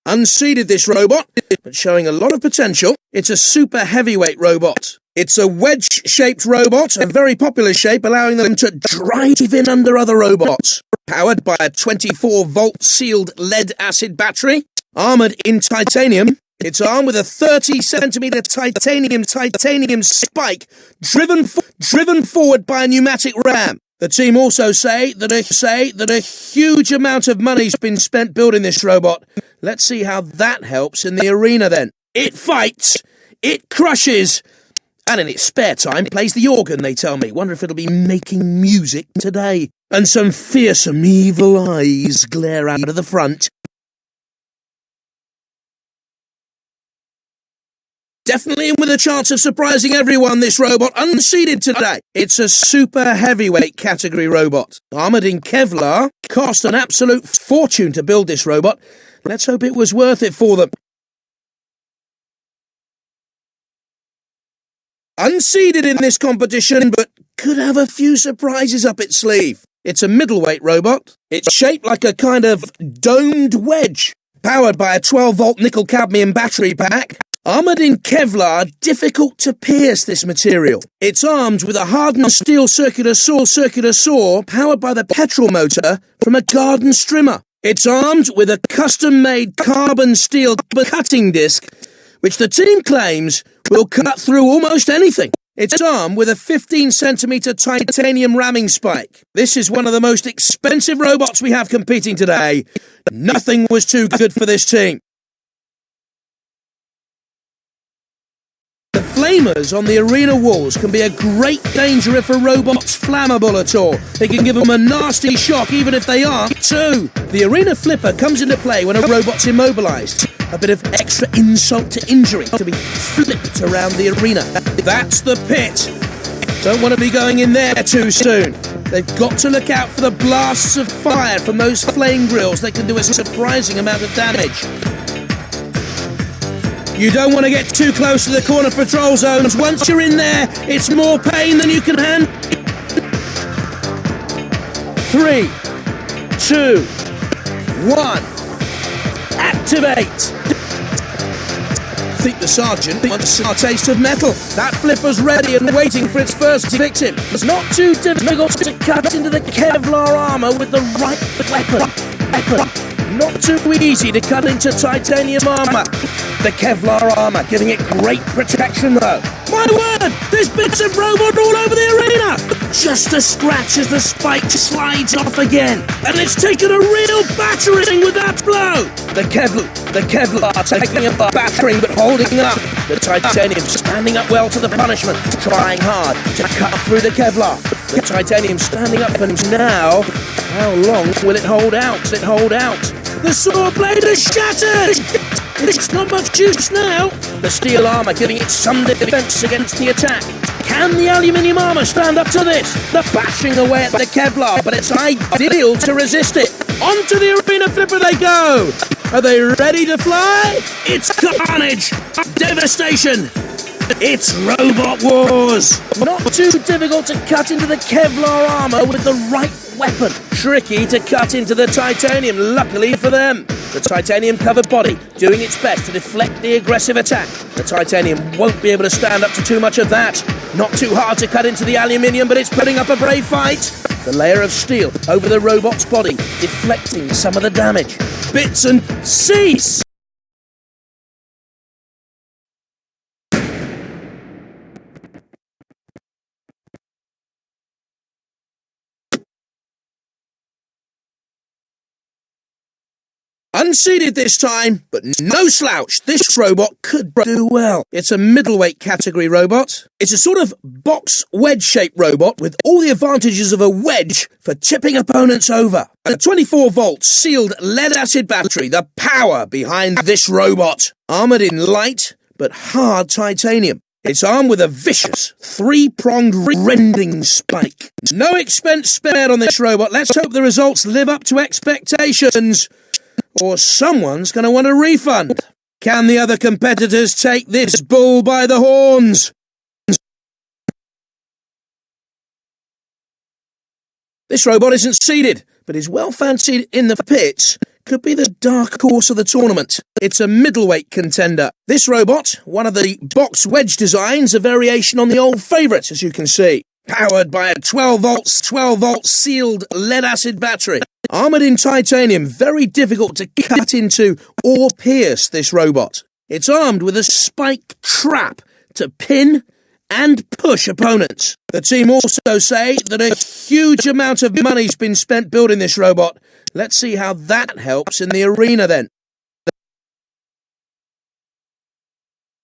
Unseeded this robot, but showing a lot of potential. It's a super heavyweight robot. It's a wedge-shaped robot, a very popular shape, allowing them to drive in under other robots. Powered by a 24-volt sealed lead-acid battery, armoured in titanium. It's armed with a 30-centimetre titanium spike, driven forward by a pneumatic ram. The team also say that a huge amount of money's been spent building this robot. Let's see how that helps in the arena then. It fights, it crushes, and in its spare time plays the organ, they tell me. Wonder if it'll be making music today. And some fearsome evil eyes glare out of the front. Definitely in with a chance of surprising everyone, this robot, unseeded today. It's a super heavyweight category robot. Armoured in Kevlar, cost an absolute fortune to build this robot. Let's hope it was worth it for them. Unseeded in this competition, but could have a few surprises up its sleeve. It's a middleweight robot. It's shaped like a kind of domed wedge, powered by a 12-volt nickel-cadmium battery pack. Armoured in Kevlar, difficult to pierce this material. It's armed with a hardened steel circular saw powered by the petrol motor from a garden strimmer. It's armed with a custom-made carbon steel cutting disc, which the team claims will cut through almost anything. It's armed with a 15-centimetre titanium ramming spike. This is one of the most expensive robots we have competing today. Nothing was too good for this team. The flamers on the arena walls can be a great danger if a robot's flammable at all. They can give them a nasty shock even if they aren't too. The arena flipper comes into play when a robot's immobilised. A bit of extra insult to injury to be flipped around the arena. That's the pit. Don't want to be going in there too soon. They've got to look out for the blasts of fire from those flame grills. They can do a surprising amount of damage. You don't want to get too close to the corner patrol zones. Once you're in there, it's more pain than you can handle. 3, 2, 1. Activate! I think the sergeant wants a taste of metal. That flipper's ready and waiting for its first victim. It's not too difficult to cut into the Kevlar armour with the right weapon. Not too easy to cut into titanium armour. The Kevlar armour giving it great protection though. My word! There's bits of robot all over the arena! Just a scratch as the spike slides off again. And it's taken a real battering with that blow! The Kevlar taking a battering but holding up. The titanium standing up well to the punishment, trying hard to cut through the Kevlar. The titanium standing up, and now, how long will it hold out? The saw blade is shattered! It's not much use now. The steel armour giving it some defence against the attack. Can the aluminium armour stand up to this? The bashing away at the Kevlar, but it's ideal to resist it. Onto the arena flipper they go. Are they ready to fly? It's carnage, devastation. It's Robot Wars! Not too difficult to cut into the Kevlar armour with the right weapon. Tricky to cut into the titanium, luckily for them. The titanium-covered body doing its best to deflect the aggressive attack. The titanium won't be able to stand up to too much of that. Not too hard to cut into the aluminium, but it's putting up a brave fight. The layer of steel over the robot's body, deflecting some of the damage. Bits and cease! Unseeded this time, but no slouch. This robot could do well. It's a middleweight category robot. It's a sort of box wedge-shaped robot with all the advantages of a wedge for tipping opponents over. A 24-volt sealed lead-acid battery, the power behind this robot. Armoured in light but hard titanium. It's armed with a vicious, three-pronged rending spike. No expense spared on this robot. Let's hope the results live up to expectations. Or someone's going to want a refund. Can the other competitors take this bull by the horns? This robot isn't seeded, but is well fancied in the pits. could be the dark horse of the tournament. It's a middleweight contender. This robot, one of the box wedge designs, a variation on the old favourite, as you can see. Powered by a 12-volt sealed lead-acid battery. Armoured in titanium, very difficult to cut into or pierce this robot. It's armed with a spike trap to pin and push opponents. The team also say that a huge amount of money's been spent building this robot. Let's see how that helps in the arena then.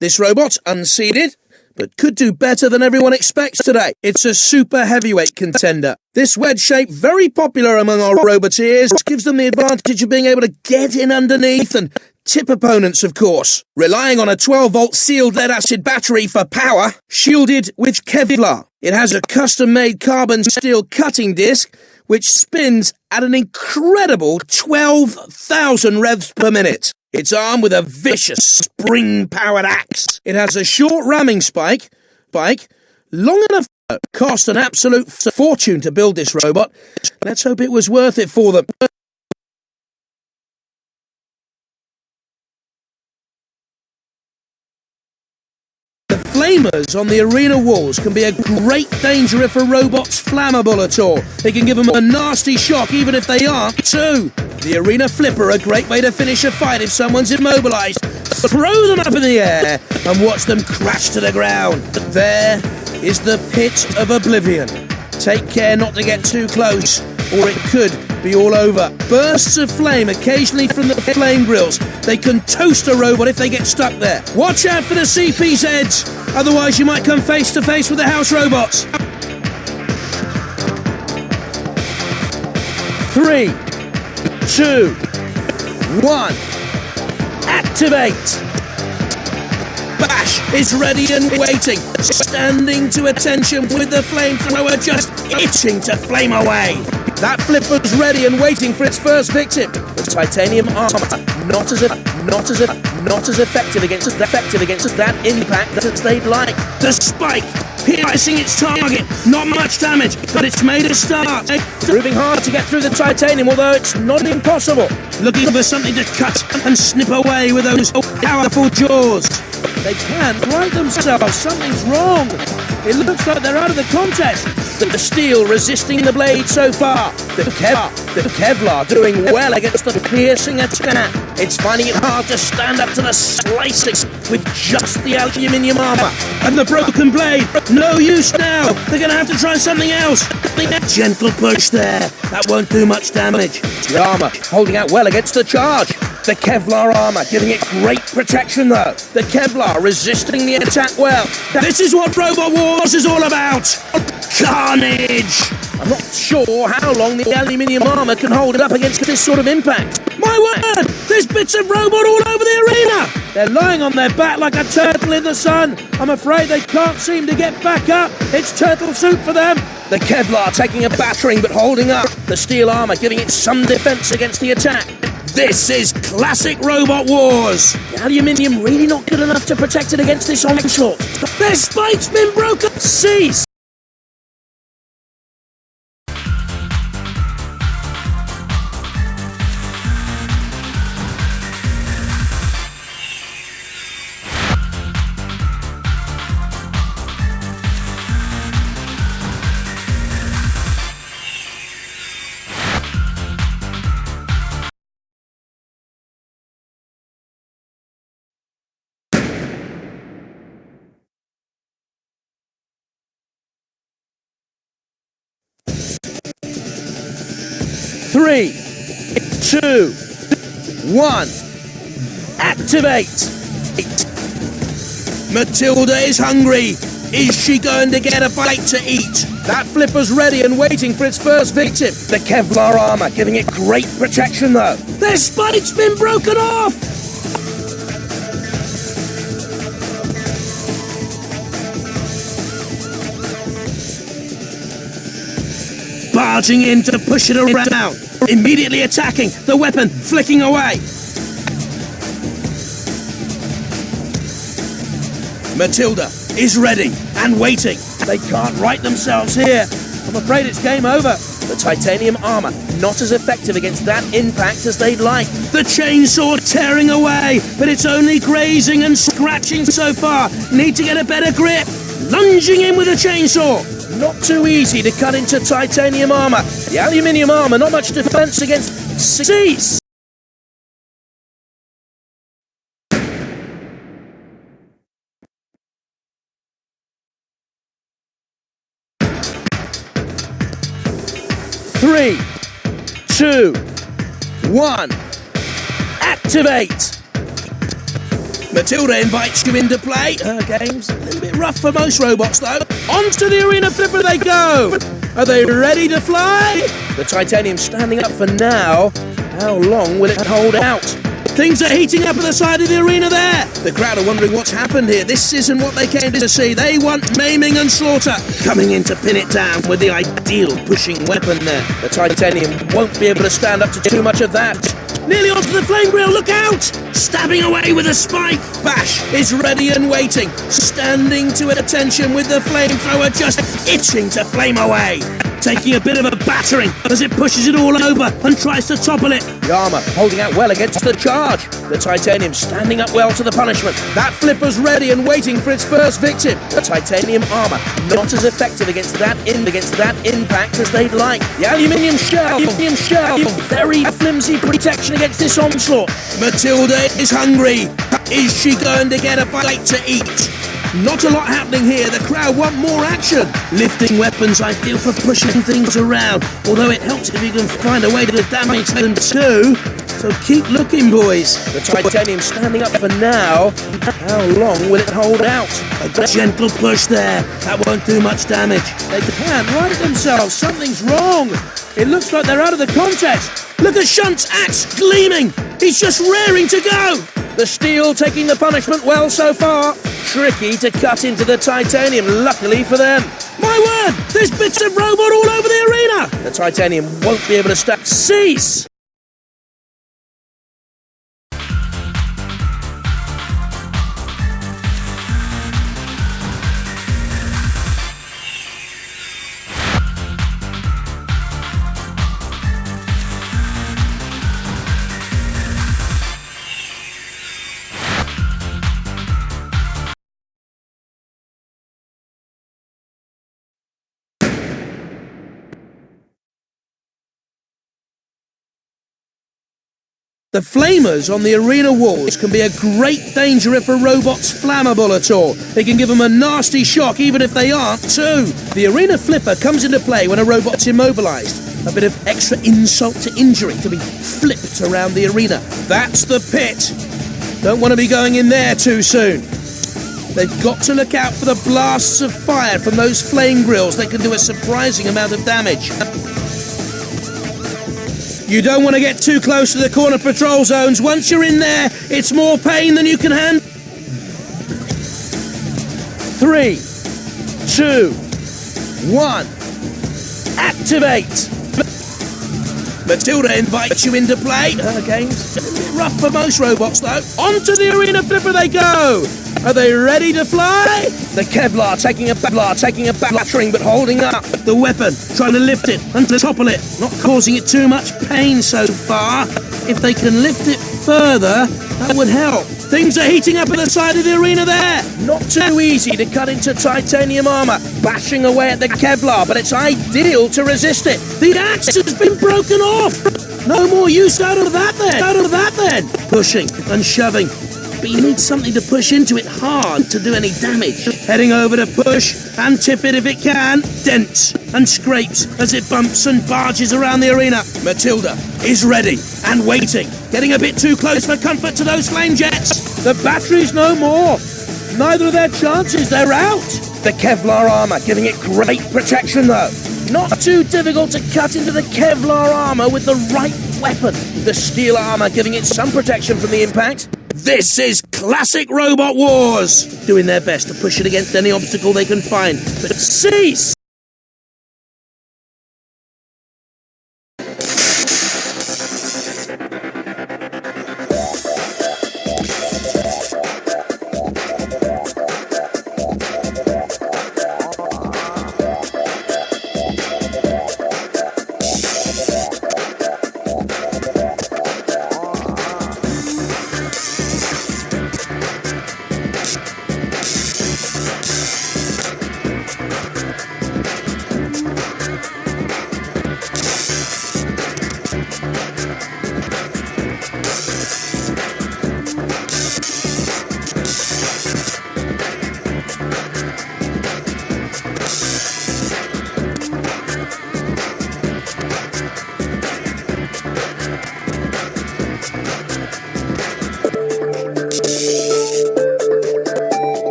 This robot, unseeded, but could do better than everyone expects today. It's a super heavyweight contender. This wedge shape, very popular among our roboteers, gives them the advantage of being able to get in underneath and tip opponents, of course. Relying on a 12-volt sealed lead-acid battery for power, shielded with Kevlar. It has a custom-made carbon steel cutting disc, which spins at an incredible 12,000 revs per minute. It's armed with a vicious spring-powered axe. It has a short ramming spike, long enough to cost an absolute fortune to build this robot. Let's hope it was worth it for them. Flamers on the arena walls can be a great danger if a robot's flammable at all. They can give them a nasty shock even if they aren't too. The arena flipper, a great way to finish a fight if someone's immobilized. Throw them up in the air and watch them crash to the ground. There is the pit of oblivion. Take care not to get too close or it could be all over. Bursts of flame occasionally from the flame grills. They can toast a robot if they get stuck there. Watch out for the CPZs, otherwise you might come face to face with the house robots. 3, 2, 1, activate! Bash is ready and waiting, standing to attention with the flamethrower just itching to flame away. That flipper's ready and waiting for its first victim. The titanium armor, not as effective against that impact as they'd like. The spike, piercing its target, not much damage, but it's made a start. Proving hard to get through the titanium, although it's not impossible. Looking for something to cut and snip away with those powerful jaws. They can't right themselves, something's wrong. It looks like they're out of the contest. The steel resisting the blade so far. The Kevlar doing well against the piercing attack. It's finding it hard to stand up to the slices with just the aluminium armor. And the broken blade, no use now. They're going to have to try something else. Gentle push there. That won't do much damage. The armor holding out well against the charge. The Kevlar armor giving it great protection though. The Kevlar resisting the attack well. This is what Robot Wars is all about. Carnage! I'm not sure how long the aluminium armor can hold it up against this sort of impact. My word! There's bits of robot all over the arena! They're lying on their back like a turtle in the sun. I'm afraid they can't seem to get back up. It's turtle soup for them. The Kevlar taking a battering but holding up. The steel armor giving it some defense against the attack. This is classic Robot Wars! The aluminium really not good enough to protect it against this onslaught. Their spike's been broken! Cease! Three, 2, 1, activate! Matilda is hungry. Is she going to get a bite to eat? That flipper's ready and waiting for its first victim. The Kevlar armor giving it great protection though. Their spike's been broken off! Barging in to push it around, immediately attacking, the weapon flicking away. Matilda is ready and waiting. They can't right themselves here. I'm afraid it's game over. The titanium armour, not as effective against that impact as they'd like. The chainsaw tearing away, but it's only grazing and scratching so far. Need to get a better grip. Lunging in with a chainsaw. Not too easy to cut into titanium armour. The aluminium armour, not much defence against cease. Three, 2, 1, activate! Matilda invites you into play. Her game's a little bit rough for most robots though. Onto the arena flipper they go! Are they ready to fly? The titanium's standing up for now. How long will it hold out? Things are heating up at the side of the arena there. The crowd are wondering what's happened here. This isn't what they came to see. They want maiming and slaughter. Coming in to pin it down with the ideal pushing weapon there. The titanium won't be able to stand up to too much of that. Nearly onto the flame grill, look out! Stabbing away with a spike. Bash is ready and waiting. Standing to attention with the flamethrower just itching to flame away. Taking a bit of a battering as it pushes it all over and tries to topple it. The armour holding out well against the charge. The titanium standing up well to the punishment. That flipper's ready and waiting for its first victim. The titanium armour not as effective against that impact as they'd like. The aluminium shell, very flimsy protection against this onslaught. Matilda is hungry. Is she going to get a bite to eat? Not a lot happening here. The crowd want more action. Lifting weapons ideal for pushing things around, although it helps if you can find a way to damage them too. So keep looking, boys. The titanium standing up for now. How long will it hold out? A gentle push there. That won't do much damage. They can't right themselves. Something's wrong. It looks like they're out of the contest. Look at Shunt's axe gleaming. He's just raring to go. The steel taking the punishment well so far. Tricky to cut into the titanium, luckily for them. My word, there's bits of robot all over the arena. The titanium won't be able to stack. Cease! The flamers on the arena walls can be a great danger if a robot's flammable at all. They can give them a nasty shock even if they aren't too. The arena flipper comes into play when a robot's immobilized. A bit of extra insult to injury to be flipped around the arena. That's the pit. Don't want to be going in there too soon. They've got to look out for the blasts of fire from those flame grills. They can do a surprising amount of damage. You don't want to get too close to the corner patrol zones. Once you're in there, it's more pain than you can handle. 3, 2, 1, activate! Matilda invites you into play. Her game's a little bit rough for most robots though. Onto the arena flipper they go! Are they ready to fly? The Kevlar taking a battering but holding up. The weapon, trying to lift it and to topple it. Not causing it too much pain so far. If they can lift it further, that would help. Things are heating up at the side of the arena there. Not too easy to cut into titanium armour. Bashing away at the Kevlar, but it's ideal to resist it. The axe has been broken off. No more use out of that then. Pushing and shoving. But you need something to push into it hard to do any damage. Heading over to push and tip it if it can. Dents and scrapes as it bumps and barges around the arena. Matilda is ready and waiting. Getting a bit too close for comfort to those flame jets. The battery's no more. Neither of their chances, they're out. The Kevlar armour giving it great protection though. Not too difficult to cut into the Kevlar armour with the right weapon. The steel armour giving it some protection from the impact. This is classic Robot Wars! Doing their best to push it against any obstacle they can find. But cease!